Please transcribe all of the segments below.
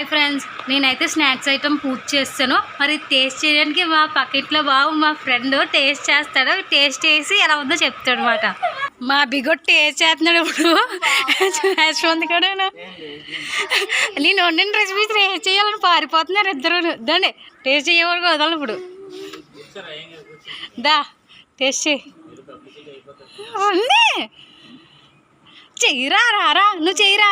Hi friends, నేనైతే snacks item పూజ చేస్తాను. మరి టేస్ట్ చేయడానికి మా పక్కింట్లో బాబు మా ఫ్రెండ్ టేస్ట్ చేస్తాడు. టేస్ట్ చేసి ఎలా ఉందో చెప్తాడు అనమాట. మా బిగొట్ టేస్ట్ చేస్తున్నాడు ఇప్పుడు. యశ్వంత్ కూడా నేను వండిన రెసిపీ టేస్ట్ చేయాలని పారిపోతున్నారు ఇద్దరు. దండి టేస్ట్ చేయవరకు వదలను ఇప్పుడు. దా టేస్ట్ చేయి. చెయ్యిరా రారా, నువ్వు చెయ్యిరా.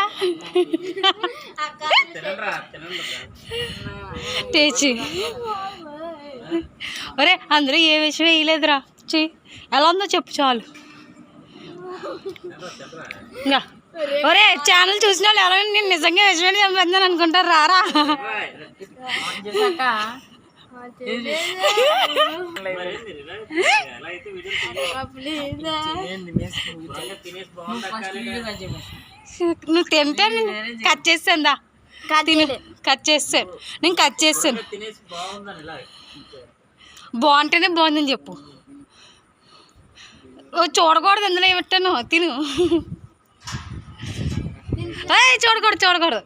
టేచి ఒరే అందులో ఏ విషయం వేయలేదురా. చెయ్యి ఎలా ఉందో చెప్పు చాలు. ఇంకా ఒరే ఛానల్ చూసిన వాళ్ళు ఎవరైనా నేను నిజంగా విషయం చంపేద్దాను అనుకుంటారు. రారా నువ్వు తింటే కట్ చేస్తాను. కట్ చేస్తాను, నేను కట్ చేస్తాను. బాగుంటేనే బాగుందని చెప్పు. చూడకూడదు అందులో ఏమిట్టాను. తిను. చూడకూడదు.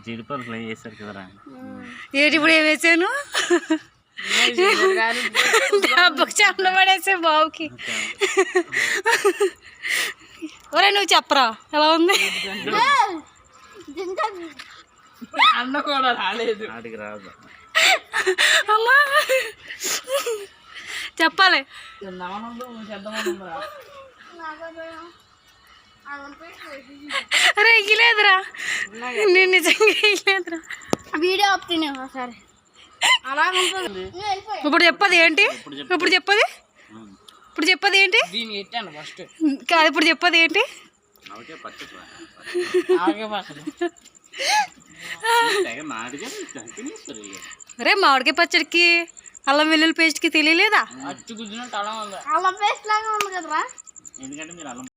జీడిపప్పు ఫ్రై చేస్తారు కదరా. ఏంటి ఇప్పుడు ఏం వేసాను? డబ్బుకి చెమట పడేసే బావుకి. ఒరే నువ్వు చెప్పరా ఎలా ఉంది? అన్న కూడా రాలేదు. ఆడికి రాదు. అమ్మా చెప్పాలి. అరే ఇయ్యలేదురా, నేను నిజంగా ఇయ్యలేదురా. వీడియో ఆపుతున్నా సరే. ఇప్పుడు చెప్పది ఏంటి? ఇప్పుడు చెప్పది ఏంటి? కాదు ఇప్పుడు చెప్పది ఏంటి? అరే మామిడికాయ పచ్చడికి అల్లం వెల్లుల్లి పేస్ట్కి తెలియలేదా? అల్లం పేస్ట్ లాగా ఉంది కదరా. ఎందుకంటే మీరు అల్లం